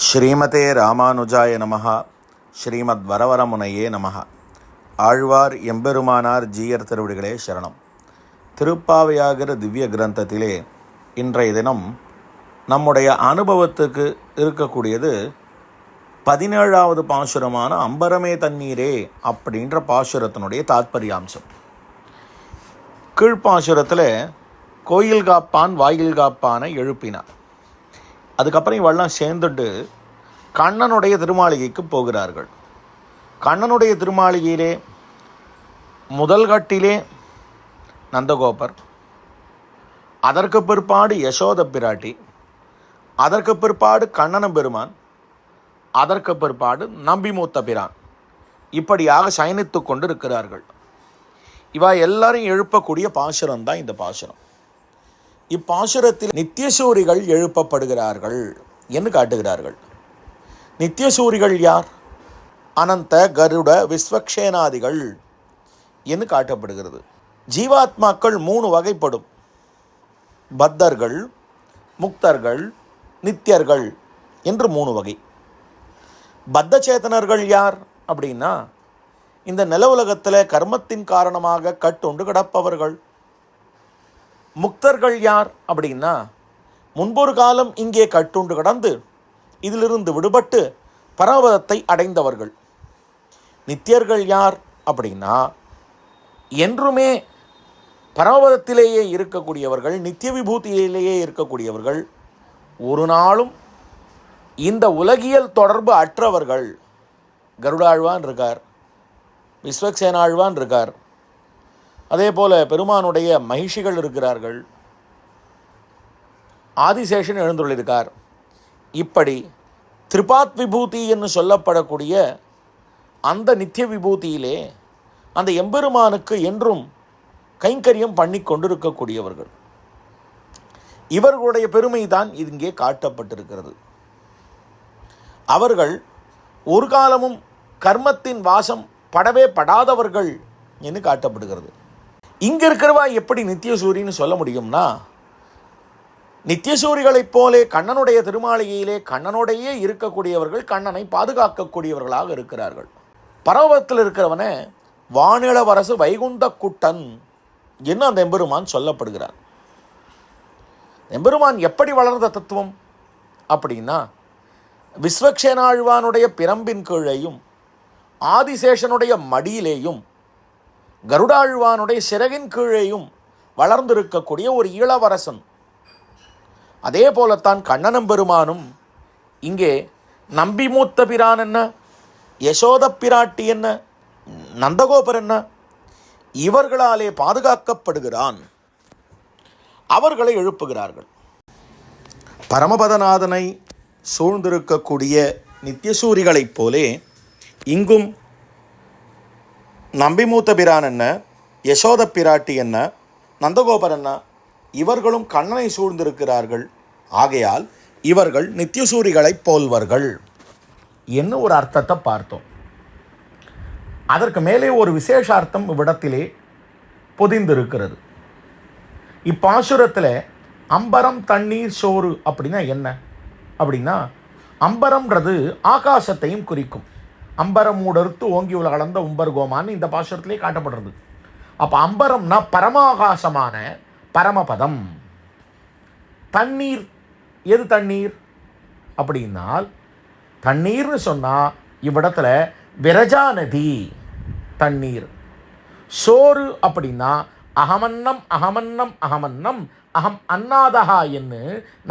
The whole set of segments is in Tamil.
ஸ்ரீமதே ராமானுஜாய நமஹ. ஸ்ரீமத் வரவரமுனையே நமஹ. ஆழ்வார் எம்பெருமானார் ஜீயர் திருவடிகளே சரணம். திருப்பாவையாகிற திவ்ய கிரந்தத்திலே இன்றைய தினம் நம்முடைய அனுபவத்துக்கு இருக்கக்கூடியது 17வது பாசுரமான அம்பரமே தண்ணீரே அப்படின்ற பாசுரத்தினுடைய தாத்பரியாம்சம். கீழ்ப்பாசுரத்தில் கோயில் காப்பான் வாயில் காப்பானை எழுப்பினார். அதுக்கப்புறம் இவெல்லாம் சேர்ந்துட்டு கண்ணனுடைய திருமாளிகைக்கு போகிறார்கள். கண்ணனுடைய திருமாளிகையிலே முதல் கட்டிலே நந்தகோபர், அதற்கு பிற்பாடு யசோத பிராட்டி, அதற்கு பிற்பாடு கண்ணன பெருமான், அதற்கு பிற்பாடு நம்பி மூத்த பிரான், இப்படியாக சயனித்து கொண்டு இருக்கிறார்கள். இவா எல்லாரும் எழுப்பக்கூடிய பாசுரம் தான் இந்த பாசுரம். இப்பாசுரத்தில் நித்தியசூரிகள் எழுப்பப்படுகிறார்கள் என்று காட்டுகிறார்கள். நித்தியசூரிகள் யார்? அனந்த கருட விஸ்வக்ஷேனாதிகள் என்று காட்டப்படுகிறது. ஜீவாத்மாக்கள் 3 வகைப்படும்: பத்தர்கள், முக்தர்கள், நித்தியர்கள் என்று 3 வகை. பத்த சேத்தனர்கள் யார் அப்படின்னா, இந்த நில உலகத்தில் கர்மத்தின் காரணமாக கட்டுண்டு கிடப்பவர்கள். முக்தர்கள் யார் அப்படின்னா, முன்பொரு காலம் இங்கே கட்டுண்டு கிடந்து இதிலிருந்து விடுபட்டு பரமபதத்தை அடைந்தவர்கள். நித்தியர்கள் யார் அப்படின்னா, என்றுமே பரமபதத்திலேயே இருக்கக்கூடியவர்கள், நித்திய விபூதியிலேயே இருக்கக்கூடியவர்கள், ஒரு நாளும் இந்த உலகியல் தொடர்பு அற்றவர்கள். கருடாழ்வான் இருக்கார், விஸ்வக்சேனாழ்வான் இருக்கார், அதே போல் பெருமானுடைய மகிஷிகள் இருக்கிறார்கள், ஆதிசேஷன் எழுந்துள்ளிருக்கார். இப்படி திரிபாத் விபூதி என்று சொல்லப்படக்கூடிய அந்த நித்திய விபூதியிலே அந்த எம்பெருமானுக்கு என்றும் கைங்கரியம் பண்ணி கொண்டிருக்கக்கூடியவர்கள். இவர்களுடைய பெருமை தான் இங்கே காட்டப்பட்டிருக்கிறது. அவர்கள் ஒரு காலமும் கர்மத்தின் வாசம் படவே படாதவர்கள் என்று காட்டப்படுகிறது. இங்கே இருக்கிறவா எப்படி நித்தியசூரின்னு சொல்ல முடியும்னா, நித்தியசூரிகளைப் போலே கண்ணனுடைய திருமாளிகையிலே கண்ணனோடையே இருக்கக்கூடியவர்கள், கண்ணனை பாதுகாக்கக்கூடியவர்களாக இருக்கிறார்கள். பரவத்தில் இருக்கிறவனை வானிளவரசு வைகுந்த குட்டன் என்று அந்த எம்பெருமான் சொல்லப்படுகிறார். எம்பெருமான் எப்படி வளர்ந்த தத்துவம் அப்படின்னா, விஸ்வக்சேனாழ்வானுடைய பிரம்பின் கீழேயும் ஆதிசேஷனுடைய மடியிலேயும் கருடாழ்வானுடைய சிறகின் கீழேயும் வளர்ந்திருக்கக்கூடிய ஒரு இளவரசன். அதே போலத்தான் கண்ணனம் பெருமானும் இங்கே நம்பி மூத்த பிரான் என்ன, யசோத பிராட்டி என்ன, நந்தகோபர் என்ன, இவர்களாலே பாதுகாக்கப்படுகிறான். அவர்களை எழுப்புகிறார்கள். பரமபதநாதனை சூழ்ந்திருக்கக்கூடிய நித்தியசூரிகளைப் போலே இங்கும் நம்பிமூத்த பிரான் என்ன, யசோத பிராட்டி என்ன, நந்தகோபர் என்ன, இவர்களும் கண்ணனை சூழ்ந்திருக்கிறார்கள். ஆகையால் இவர்கள் நித்தியசூரிகளைப் போல்வர்கள் என்ன ஒரு அர்த்தத்தை பார்த்தோம். அதற்கு மேலே ஒரு விசேஷார்த்தம் இவ்விடத்திலே பொதிந்திருக்கிறது. இப்பாசுரத்தில் அம்பரம் தண்ணீர் சோறு அப்படின்னா என்ன அப்படின்னா, அம்பரம்ன்றது ஆகாசத்தையும் குறிக்கும். அம்பரம் மூடறுத்து ஓங்கி உலக அளந்த உம்பர் கோமான்னு இந்த பாசுரத்திலே காட்டப்படுறது. அப்போ அம்பரம்னா பரமாகாசமான பரமபதம். தண்ணீர், எது தண்ணீர் அப்படின்னால், தண்ணீர்னு சொன்னால் இவ்விடத்தில் விரஜா நதி தண்ணீர். சோறு அப்படின்னா அகமன்னம் அகமன்னம் அகமன்னம் அகம் அன்னாதகா என்று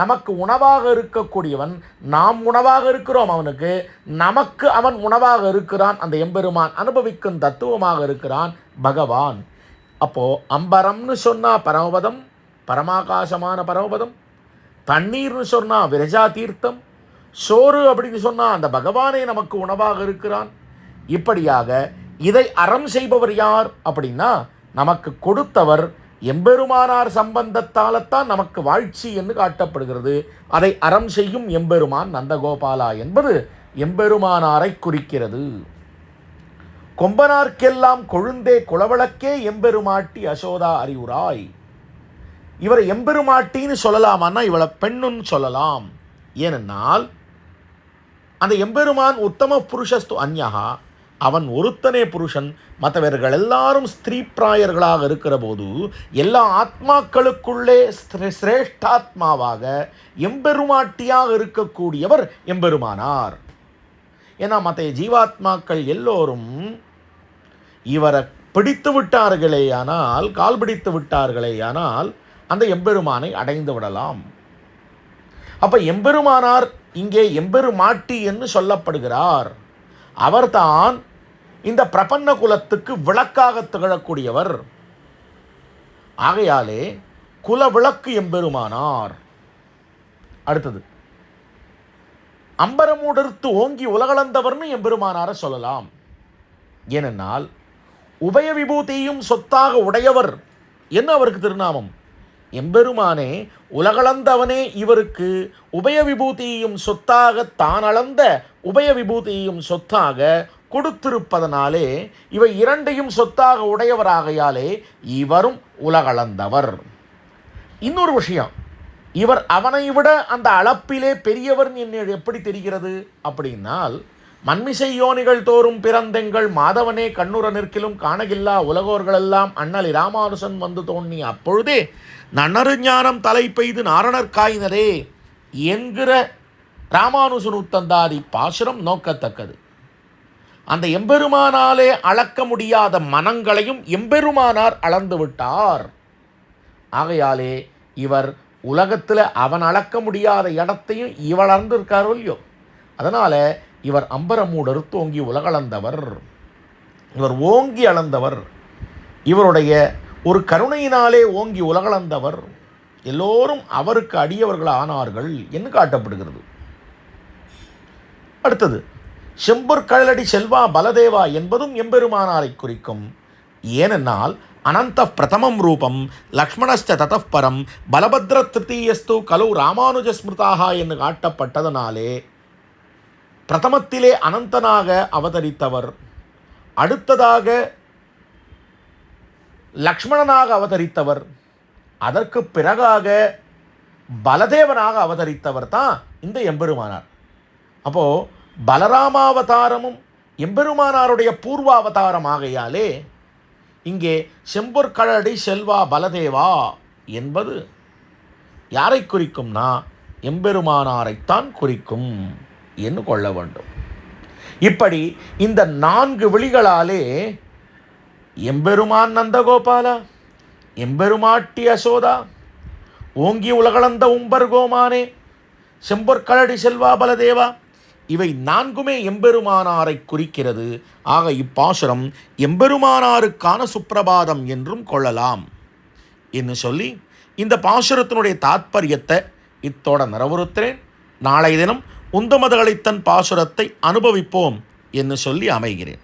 நமக்கு உணவாக இருக்கக்கூடியவன், நாம் உணவாக இருக்கிறோம் அவனுக்கு, நமக்கு அவன் உணவாக இருக்கிறான். அந்த எம்பெருமான் அனுபவிக்கும் தத்துவமாக இருக்கிறான் பகவான். அப்போது அம்பரம்னு சொன்னால் பரமபதம், பரமாகாசமான பரமபதம். தண்ணீர்னு சொன்னால் விரஜா தீர்த்தம். சோறு அப்படின்னு சொன்னால் அந்த பகவானே நமக்கு உணவாக இருக்கிறான். இப்படியாக இதை அறம் செய்பவர் யார் அப்படின்னா, நமக்கு கொடுத்தவர் எம்பெருமானார் சம்பந்தத்தால்தான் நமக்கு வாழ்ச்சி என்று காட்டப்படுகிறது. அதை அறம் செய்யும் எம்பெருமான் நந்தகோபாலா என்பது எம்பெருமானாரை குறிக்கிறது. கொம்பனார்க்கெல்லாம் கொழுந்தே குளவளக்கே எம்பெருமாட்டி யசோதா அறிவுராய். இவரை எம்பெருமாட்டின்னு சொல்லலாமான்னா இவளை பெண்ணுன்னு சொல்லலாம். ஏனென்னால் அந்த எம்பெருமான் உத்தம புருஷஸ்து அந்யஹா, அவன் ஒருத்தனே புருஷன், மற்றவர்கள் எல்லாரும் ஸ்திரீ பிராயர்களாக இருக்கிற போது எல்லா ஆத்மாக்களுக்குள்ளே சிரேஷ்டாத்மாவாக எம்பெருமாட்டியாக இருக்கக்கூடியவர் எம்பெருமானார். ஏன்னா மற்ற ஜீவாத்மாக்கள் எல்லோரும் இவரை பிடித்து விட்டார்களேயானால், கால் பிடித்து விட்டார்களேயானால் அந்த எம்பெருமானை அடைந்து விடலாம். அப்ப எம்பெருமானார் இங்கே எம்பெருமாட்டி என்று சொல்லப்படுகிறார். அவர்தான் இந்த பிரபன்ன குலத்துக்கு விளக்காக திகழக்கூடியவர். ஆகையாலே குல விளக்கு எம்பெருமானார். அடுத்தது, அம்பரமூடர்த்து ஓங்கி உலகளந்தவர்னு எம்பெருமானார சொல்லலாம். ஏனென்றால் உபய விபூதியும் சொத்தாக உடையவர் என்ன அவருக்கு திருநாமம். எம்பெருமானே உலகளந்தவனே இவருக்கு உபய விபூதியையும் சொத்தாக தான் அளந்த உபய விபூதியையும் சொத்தாக கொடுத்திருப்பதனாலே இவை இரண்டையும் சொத்தாக உடையவராகையாலே இவரும் உலகளந்தவர். இன்னொரு விஷயம், இவர் அவனை விட அந்த அளப்பிலே பெரியவர் என்று எப்படி தெரிகிறது அப்படின்னால், மண்மிசை யோனிகள் தோறும் பிறந்தெங்கள் மாதவனே கண்ணுற நிற்கிலும் காணகில்லா உலகோர்களெல்லாம் அண்ணலி ராமானுசன் வந்து தோன்றி அப்பொழுதே நன்னரு ஞானம் தலை பெய்து நாரணர் காய்னரே என்கிற ராமானுசனுத்தந்தாதி பாசுரம் நோக்கத்தக்கது. அந்த எம்பெருமானாலே அளக்க முடியாத மனங்களையும் எம்பெருமானார் அளந்து விட்டார். ஆகையாலே இவர் உலகத்தில் அவன் அளக்க முடியாத இடத்தையும் இவள் அளந்திருக்காரோ இல்லையோ, அதனால் இவர் அம்பரமூடர்த்து ஓங்கி உலகளந்தவர். இவர் ஓங்கி அளந்தவர். இவருடைய ஒரு கருணையினாலே ஓங்கி உலகளந்தவர். எல்லோரும் அவருக்கு அடியவர்கள் ஆனார்கள் என்று காட்டப்படுகிறது. அடுத்தது, செம்பொற்கழலடி செல்வா பலதேவா என்பதும் எம்பெருமானாரை குறிக்கும். ஏனென்னால் அனந்த பிரதமம் ரூபம் லக்ஷ்மணஸ்ட ததப்பரம் பலபத்ர திருத்தீயஸ்து கலு ராமானுஜ ஸ்மிருதாக என்று காட்டப்பட்டதனாலே பிரதமத்திலே அனந்தனாக அவதரித்தவர், அடுத்ததாக லக்ஷ்மணனாக அவதரித்தவர், அதற்கு பிறகாக பலதேவனாக அவதரித்தவர் தான் இந்த எம்பெருமானார். அப்போது பலராமாவதாரமும் எம்பெருமானாருடைய பூர்வாவதாரம் ஆகையாலே இங்கே செம்பொற்கழடி செல்வா பலதேவா என்பது யாரை குறிக்கும்னா எம்பெருமானாரைத்தான் குறிக்கும் என்று கொள்ள வேண்டும். இப்படி இந்த 4 விழிகளாலே எம்பெருமான் நந்தகோபாலா, எம்பெருமாட்டி யசோதா, ஓங்கி உலகளந்த உம்பர்கோமானே, செம்பொற்கழடி செல்வா பலதேவா, இவை 4மே எம்பெருமானாரை குறிக்கிறது. ஆக இப்பாசுரம் எம்பெருமானாருக்கான சுப்பிரபாதம் என்றும் கொள்ளலாம் என்று சொல்லி இந்த பாசுரத்தினுடைய தாத்பரியத்தை இத்தோட நிறைவுறுத்துகிறேன். நாளை தினம் உந்தமதகளித்தன் பாசுரத்தை அனுபவிப்போம் என்று சொல்லி அமைகிறேன்.